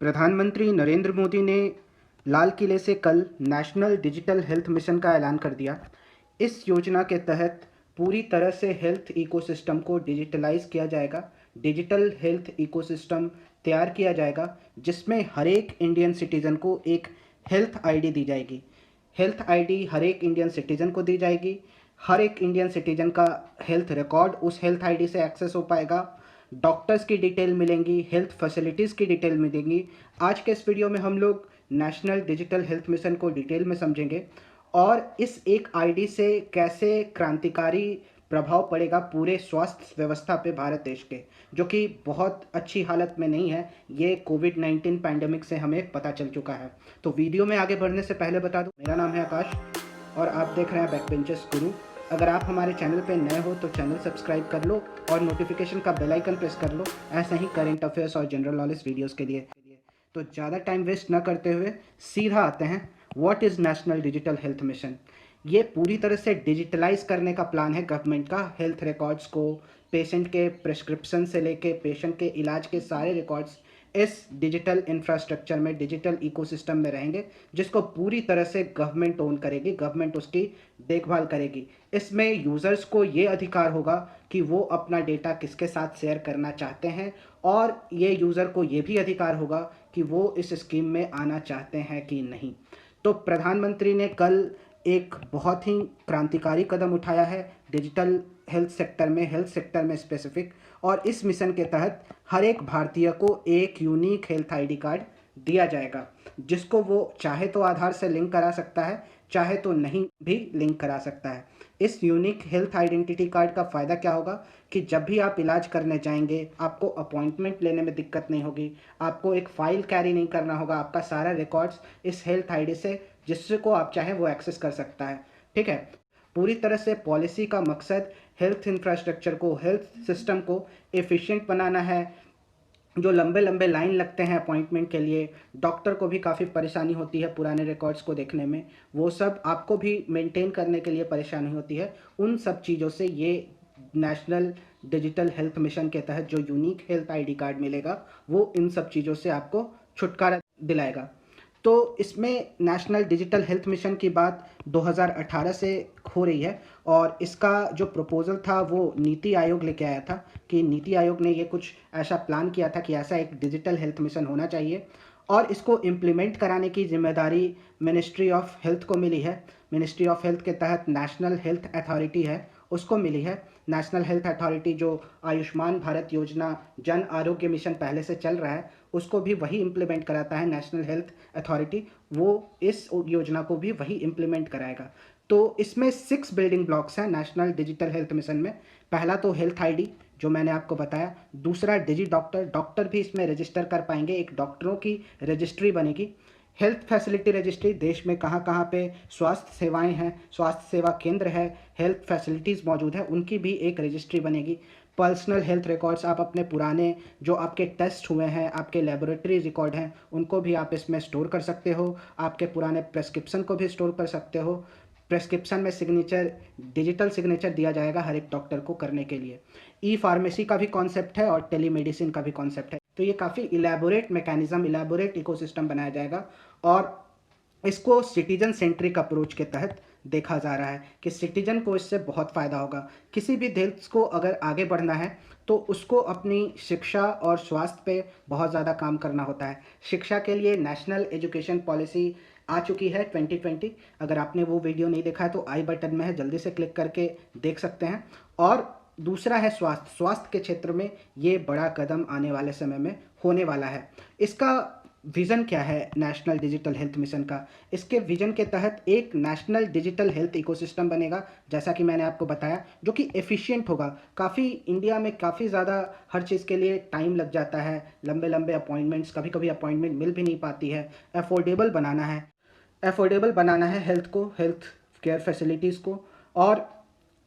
प्रधानमंत्री नरेंद्र मोदी ने लाल किले से कल नेशनल डिजिटल हेल्थ मिशन का ऐलान कर दिया। इस योजना के तहत पूरी तरह से हेल्थ इकोसिस्टम को डिजिटलाइज किया जाएगा। डिजिटल हेल्थ इकोसिस्टम तैयार किया जाएगा जिसमें हर एक इंडियन सिटीज़न को एक हेल्थ आईडी दी जाएगी। हेल्थ आईडी हर एक इंडियन सिटीज़न को दी जाएगी। हर एक इंडियन सिटीज़न का हेल्थ रिकॉर्ड उस हेल्थ आईडी से एक्सेस हो पाएगा। डॉक्टर्स की डिटेल मिलेंगी, हेल्थ फैसिलिटीज़ की डिटेल मिलेंगी। आज के इस वीडियो में हम लोग नेशनल डिजिटल हेल्थ मिशन को डिटेल में समझेंगे और इस एक आईडी से कैसे क्रांतिकारी प्रभाव पड़ेगा पूरे स्वास्थ्य व्यवस्था पे भारत देश के, जो कि बहुत अच्छी हालत में नहीं है। ये कोविड-19 पैंडेमिक से हमें पता चल चुका है। तो वीडियो में आगे बढ़ने से पहले बता दूं, मेरा नाम है आकाश और आप देख रहे हैं बैकबेंचर्स गुरु। अगर आप हमारे चैनल पे नए हो तो चैनल सब्सक्राइब कर लो और नोटिफिकेशन का बेल आइकन प्रेस कर लो ऐसे ही करेंट अफेयर्स और जनरल नॉलेज वीडियोस के लिए। तो ज़्यादा टाइम वेस्ट न करते हुए सीधा आते हैं, what is national digital health mission. ये पूरी तरह से डिजिटलाइज करने का प्लान है गवर्नमेंट का। हेल्थ रिकॉर्ड्स को, पेशेंट के प्रिस्क्रिप्शन से लेके पेशेंट के इलाज के सारे रिकॉर्ड्स इस डिजिटल इंफ्रास्ट्रक्चर में, डिजिटल इकोसिस्टम में रहेंगे, जिसको पूरी तरह से गवर्नमेंट ओन करेगी, गवर्नमेंट उसकी देखभाल करेगी। इसमें यूज़र्स को ये अधिकार होगा कि वो अपना डेटा किसके साथ शेयर करना चाहते हैं और ये यूज़र को ये भी अधिकार होगा कि वो इस स्कीम में आना चाहते हैं कि नहीं। तो प्रधानमंत्री ने कल एक बहुत ही क्रांतिकारी कदम उठाया है डिजिटल हेल्थ सेक्टर में स्पेसिफिक। और इस मिशन के तहत हर एक भारतीय को एक यूनिक हेल्थ आईडी कार्ड दिया जाएगा, जिसको वो चाहे तो आधार से लिंक करा सकता है, चाहे तो नहीं भी लिंक करा सकता है। इस यूनिक हेल्थ आइडेंटिटी कार्ड का फ़ायदा क्या होगा कि जब भी आप इलाज करने जाएंगे आपको अपॉइंटमेंट लेने में दिक्कत नहीं होगी, आपको एक फ़ाइल कैरी नहीं करना होगा, आपका सारा रिकॉर्ड्स इस हेल्थ आईडी से जिसको आप चाहें वो एक्सेस कर सकता है। ठीक है, पूरी तरह से पॉलिसी का मकसद हेल्थ इंफ्रास्ट्रक्चर को, हेल्थ सिस्टम को एफिशिएंट बनाना है। जो लंबे लंबे लाइन लगते हैं अपॉइंटमेंट के लिए, डॉक्टर को भी काफ़ी परेशानी होती है पुराने रिकॉर्ड्स को देखने में, वो सब आपको भी मेंटेन करने के लिए परेशानी होती है। उन सब चीज़ों से ये नेशनल डिजिटल हेल्थ मिशन के तहत जो यूनिक हेल्थ आईडी कार्ड मिलेगा वो इन सब चीज़ों से आपको छुटकारा दिलाएगा। तो इसमें नेशनल डिजिटल हेल्थ मिशन की बात 2018 से हो रही है और इसका जो प्रपोज़ल था वो नीति आयोग लेके आया था कि नीति आयोग ने ये कुछ ऐसा प्लान किया था कि ऐसा एक डिजिटल हेल्थ मिशन होना चाहिए और इसको इम्प्लीमेंट कराने की जिम्मेदारी मिनिस्ट्री ऑफ हेल्थ को मिली है। मिनिस्ट्री ऑफ हेल्थ के तहत नेशनल हेल्थ अथॉरिटी है, उसको मिली है। नेशनल हेल्थ अथॉरिटी जो आयुष्मान भारत योजना, जन आरोग्य मिशन पहले से चल रहा है, उसको भी वही इम्प्लीमेंट कराता है नेशनल हेल्थ अथॉरिटी। वो इस योजना को भी वही इम्प्लीमेंट कराएगा। तो इसमें 6 बिल्डिंग ब्लॉक्स हैं नेशनल डिजिटल हेल्थ मिशन में। पहला तो हेल्थ आईडी जो मैंने आपको बताया, दूसरा डिजी डॉक्टर, डॉक्टर भी इसमें रजिस्टर कर पाएंगे, एक डॉक्टरों की रजिस्ट्री बनेगी। हेल्थ फैसिलिटी रजिस्ट्री, देश में कहाँ कहाँ पे स्वास्थ्य सेवाएं हैं, स्वास्थ्य सेवा केंद्र है, हेल्थ फैसिलिटीज़ मौजूद है, उनकी भी एक रजिस्ट्री बनेगी। पर्सनल हेल्थ रिकॉर्ड्स, आप अपने पुराने जो आपके टेस्ट हुए हैं, आपके लेबोरेटरी रिकॉर्ड हैं, उनको भी आप इसमें स्टोर कर सकते हो। आपके पुराने प्रेस्क्रिप्शन को भी स्टोर कर सकते हो। प्रेस्क्रिप्शन में सिग्नेचर, डिजिटल सिग्नेचर दिया जाएगा हर एक डॉक्टर को करने के लिए। ई फार्मेसी का भी कॉन्सेप्ट है और टेलीमेडिसिन का भी कॉन्सेप्ट है। तो ये काफ़ी इलेबोरेट मैकेनिज्म, इलेबोरेट इकोसिस्टम बनाया जाएगा और इसको सिटीजन सेंट्रिक अप्रोच के तहत देखा जा रहा है कि सिटीजन को इससे बहुत फ़ायदा होगा। किसी भी देश को अगर आगे बढ़ना है तो उसको अपनी शिक्षा और स्वास्थ्य पे बहुत ज़्यादा काम करना होता है। शिक्षा के लिए नेशनल एजुकेशन पॉलिसी आ चुकी है 2020। अगर आपने वो वीडियो नहीं देखा है तो आई बटन में है, जल्दी से क्लिक करके देख सकते हैं। और दूसरा है स्वास्थ्य। स्वास्थ्य के क्षेत्र में ये बड़ा कदम आने वाले समय में होने वाला है। इसका विज़न क्या है नेशनल डिजिटल हेल्थ मिशन का? इसके विज़न के तहत एक नेशनल डिजिटल हेल्थ इकोसिस्टम बनेगा, जैसा कि मैंने आपको बताया, जो कि एफिशिएंट होगा। काफ़ी इंडिया में काफ़ी ज़्यादा हर चीज़ के लिए टाइम लग जाता है, लंबे लंबे अपॉइंटमेंट्स, कभी कभी अपॉइंटमेंट मिल भी नहीं पाती है। अफोर्डेबल बनाना है, अफोर्डेबल बनाना है हेल्थ को, हेल्थ केयर फैसिलिटीज़ को, और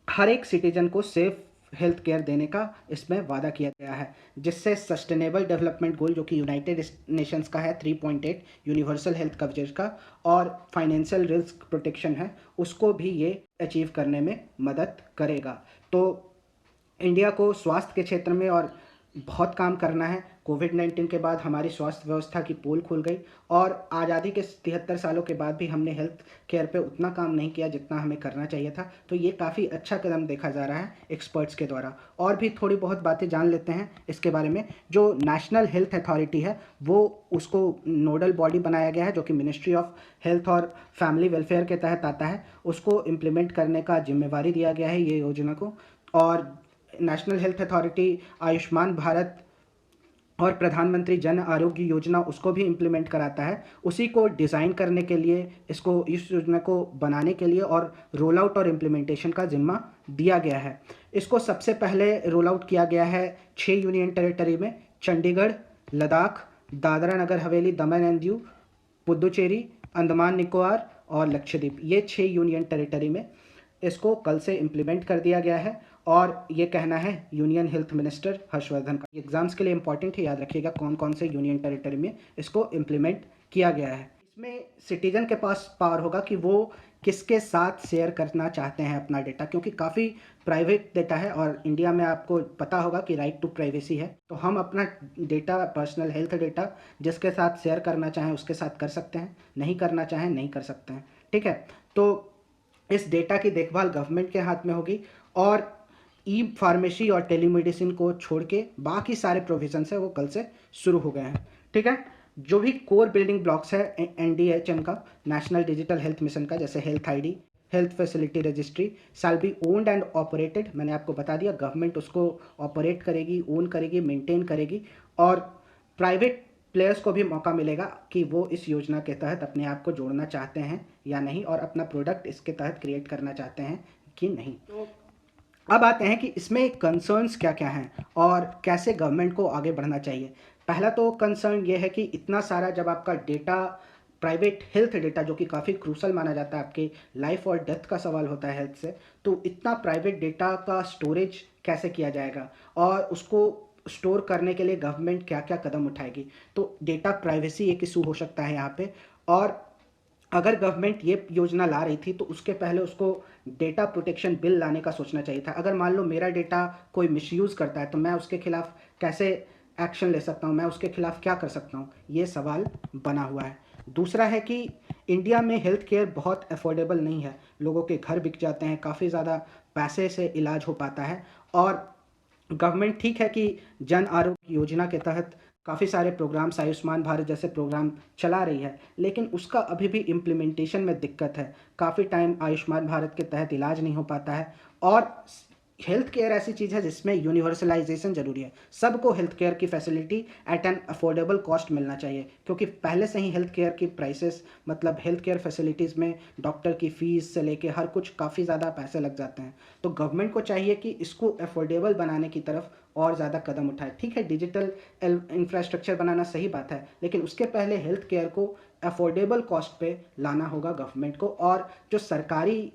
हर एक सिटीजन को सेफ हेल्थ केयर देने का इसमें वादा किया गया है, जिससे सस्टेनेबल डेवलपमेंट गोल जो कि यूनाइटेड नेशंस का है 3.8 यूनिवर्सल हेल्थ कवरेज का, और फाइनेंशियल रिस्क प्रोटेक्शन है, उसको भी ये अचीव करने में मदद करेगा। तो इंडिया को स्वास्थ्य के क्षेत्र में और बहुत काम करना है। कोविड-19 के बाद हमारी स्वास्थ्य व्यवस्था की पोल खुल गई और आज़ादी के 73 सालों के बाद भी हमने हेल्थ केयर पे उतना काम नहीं किया जितना हमें करना चाहिए था। तो ये काफ़ी अच्छा कदम देखा जा रहा है एक्सपर्ट्स के द्वारा। और भी थोड़ी बहुत बातें जान लेते हैं इसके बारे में। जो नेशनल हेल्थ अथॉरिटी है, वो उसको नोडल बॉडी बनाया गया है, जो कि मिनिस्ट्री ऑफ हेल्थ और फैमिली वेलफेयर के तहत आता है। उसको इम्प्लीमेंट करने का ज़िम्मेवारी दिया गया है ये योजना को। और national health authority Ayushman Bharat और प्रधानमंत्री जन आरोग्य योजना उसको भी इम्प्लीमेंट कराता है। उसी को डिज़ाइन करने के लिए, इस योजना को बनाने के लिए और रोल आउट और इम्प्लीमेंटेशन का ज़िम्मा दिया गया है। इसको सबसे पहले रोल आउट किया गया है 6 यूनियन टेरिटरी में: चंडीगढ़, लद्दाख, दादरा नगर हवेली, दमन एंड दीव, पुदुचेरी, अंडमान निकोबार और लक्षद्वीप। ये 6 यूनियन टेरिटरी में इसको कल से इम्प्लीमेंट कर दिया गया है। और ये कहना है यूनियन हेल्थ मिनिस्टर हर्षवर्धन का। एग्जाम्स के लिए इंपॉर्टेंट है, याद रखिएगा कौन कौन से यूनियन टेरिटरी में इसको इम्प्लीमेंट किया गया है। इसमें सिटीजन के पास पावर होगा कि वो किसके साथ शेयर करना चाहते हैं अपना डेटा, क्योंकि काफ़ी प्राइवेट डेटा है और इंडिया में आपको पता होगा कि राइट टू प्राइवेसी है। तो हम अपना डेटा, पर्सनल हेल्थ डेटा जिसके साथ शेयर करना चाहें उसके साथ कर सकते हैं, नहीं करना चाहें नहीं कर सकते हैं। ठीक है, तो इस डेटा की देखभाल गवर्नमेंट के हाथ में होगी और ई फार्मेसी और टेलीमेडिसिन को छोड़ के बाकी सारे प्रोविजन है वो कल से शुरू हो गए हैं। ठीक है, जो भी कोर बिल्डिंग ब्लॉक्स है NDHM का, नेशनल डिजिटल हेल्थ मिशन का, जैसे health ID, health facility registry, shall be owned and operated. मैंने आपको बता दिया, गवर्नमेंट उसको ऑपरेट करेगी, ओन करेगी, मेंटेन करेगी। और प्राइवेट प्लेयर्स को भी मौका मिलेगा कि वो इस योजना के तहत अपने आप को जोड़ना चाहते हैं या नहीं, और अपना प्रोडक्ट इसके तहत क्रिएट करना चाहते हैं कि नहीं। तो अब आते हैं कि इसमें कंसर्न्स क्या क्या हैं और कैसे गवर्नमेंट को आगे बढ़ना चाहिए। पहला तो कंसर्न ये है कि इतना सारा जब आपका डेटा, प्राइवेट हेल्थ डेटा, जो कि काफ़ी क्रूशल माना जाता है, आपके लाइफ और डेथ का सवाल होता है हेल्थ से, तो इतना प्राइवेट डेटा का स्टोरेज कैसे किया जाएगा और उसको स्टोर करने के लिए गवर्नमेंट क्या क्या कदम उठाएगी। तो डेटा प्राइवेसी एक इशू हो सकता है यहाँ पे। और अगर गवर्नमेंट ये योजना ला रही थी तो उसके पहले उसको डेटा प्रोटेक्शन बिल लाने का सोचना चाहिए था। अगर मान लो मेरा डेटा कोई मिसयूज़ करता है तो मैं उसके खिलाफ कैसे एक्शन ले सकता हूँ, मैं उसके खिलाफ क्या कर सकता हूँ, ये सवाल बना हुआ है। दूसरा है कि इंडिया में हेल्थ केयर बहुत अफोर्डेबल नहीं है। लोगों के घर बिक जाते हैं, काफ़ी ज़्यादा पैसे से इलाज हो पाता है। और गवर्नमेंट ठीक है कि जन आरोग्य योजना के तहत काफ़ी सारे प्रोग्राम्स, आयुष्मान भारत जैसे प्रोग्राम चला रही है, लेकिन उसका अभी भी इम्प्लीमेंटेशन में दिक्कत है। काफ़ी टाइम आयुष्मान भारत के तहत इलाज नहीं हो पाता है। और हेल्थ केयर ऐसी चीज़ है जिसमें यूनिवर्सलाइजेशन ज़रूरी है। सबको हेल्थ केयर की facility eight an affordable cost मिलना चाहिए, क्योंकि पहले से ही हेल्थ केयर की प्राइसेस, मतलब हेल्थ केयर फैसिलिटीज़ में डॉक्टर की फ़ीस से लेके हर कुछ काफ़ी ज़्यादा पैसे लग जाते हैं। तो गवर्नमेंट को चाहिए कि इसको अफोर्डेबल बनाने की तरफ और ज़्यादा कदम उठाए। ठीक है, डिजिटल इंफ्रास्ट्रक्चर बनाना सही बात है, लेकिन उसके पहले हेल्थ केयर को अफोर्डेबल कॉस्ट पे लाना होगा गवर्नमेंट को। और जो सरकारी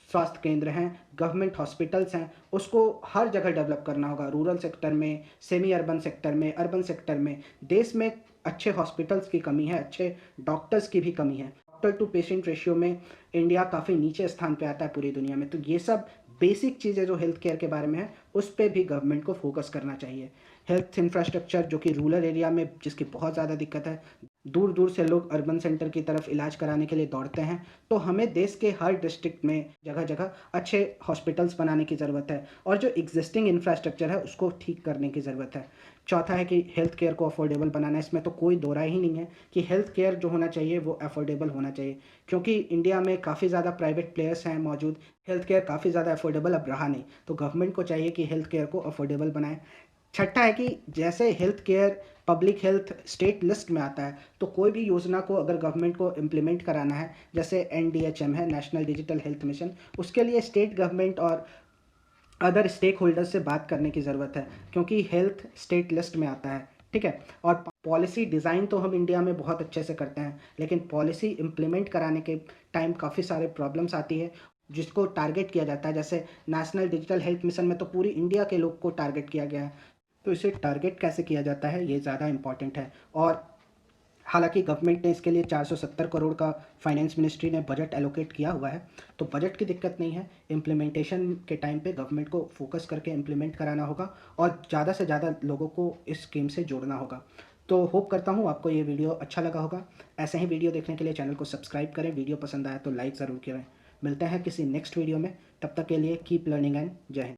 स्वास्थ्य केंद्र हैं, गवर्नमेंट हॉस्पिटल्स हैं, उसको हर जगह डेवलप करना होगा। रूरल सेक्टर में, सेमी अर्बन सेक्टर में, अर्बन सेक्टर में। देश में अच्छे हॉस्पिटल्स की कमी है, अच्छे डॉक्टर्स की भी कमी है। डॉक्टर टू पेशेंट रेशियो में इंडिया काफ़ी नीचे स्थान पे आता है पूरी दुनिया में। तो ये सब बेसिक चीज़ें जो हेल्थ केयर के बारे में है, उस पर भी गवर्नमेंट को फोकस करना चाहिए। हेल्थ इंफ्रास्ट्रक्चर जो कि रूरल एरिया में, जिसकी बहुत ज़्यादा दिक्कत है, दूर दूर से लोग अर्बन सेंटर की तरफ इलाज कराने के लिए दौड़ते हैं। तो हमें देश के हर डिस्ट्रिक्ट में जगह जगह अच्छे हॉस्पिटल्स बनाने की ज़रूरत है और जो एग्जिस्टिंग इंफ्रास्ट्रक्चर है उसको ठीक करने की ज़रूरत है। चौथा है कि हेल्थ केयर को अफोर्डेबल बनाना। इसमें तो कोई दो राय ही नहीं है कि हेल्थ केयर जो होना चाहिए वो अफोर्डेबल होना चाहिए, क्योंकि इंडिया में काफ़ी ज़्यादा प्राइवेट प्लेयर्स हैं मौजूद। हेल्थ केयर काफ़ी ज़्यादा अफोर्डेबल अब रहा नहीं, तो गवर्नमेंट को चाहिए कि हेल्थ केयर को अफोर्डेबल बनाए। छठा है कि जैसे health care public health state list में आता है, तो कोई भी योजना को अगर गवर्नमेंट को इम्प्लीमेंट कराना है, जैसे NDHM है, नेशनल डिजिटल हेल्थ मिशन, उसके लिए स्टेट गवर्नमेंट और अदर स्टेक होल्डर्स से बात करने की ज़रूरत है, क्योंकि हेल्थ स्टेट लिस्ट में आता है। ठीक है, और पॉलिसी डिज़ाइन तो हम इंडिया में बहुत अच्छे से करते हैं, लेकिन पॉलिसी इम्प्लीमेंट कराने के टाइम काफ़ी सारे प्रॉब्लम्स आती है जिसको टारगेट किया जाता है। जैसे नेशनल डिजिटल हेल्थ मिशन में तो पूरी इंडिया के लोग को टारगेट किया गया है, तो इसे टारगेट कैसे किया जाता है ये ज़्यादा इम्पॉर्टेंट है। और हालांकि गवर्नमेंट ने इसके लिए 470 करोड़ का फाइनेंस मिनिस्ट्री ने बजट एलोकेट किया हुआ है, तो बजट की दिक्कत नहीं है। इम्प्लीमेंटेशन के टाइम पे गवर्नमेंट को फोकस करके इम्प्लीमेंट कराना होगा और ज़्यादा से ज़्यादा लोगों को इस स्कीम से जोड़ना होगा। तो होप करता हूँ आपको ये वीडियो अच्छा लगा होगा। ऐसे ही वीडियो देखने के लिए चैनल को सब्सक्राइब करें, वीडियो पसंद आया तो लाइक ज़रूर करें। मिलते हैं किसी नेक्स्ट वीडियो में, तब तक के लिए कीप लर्निंग एंड जय हिंद।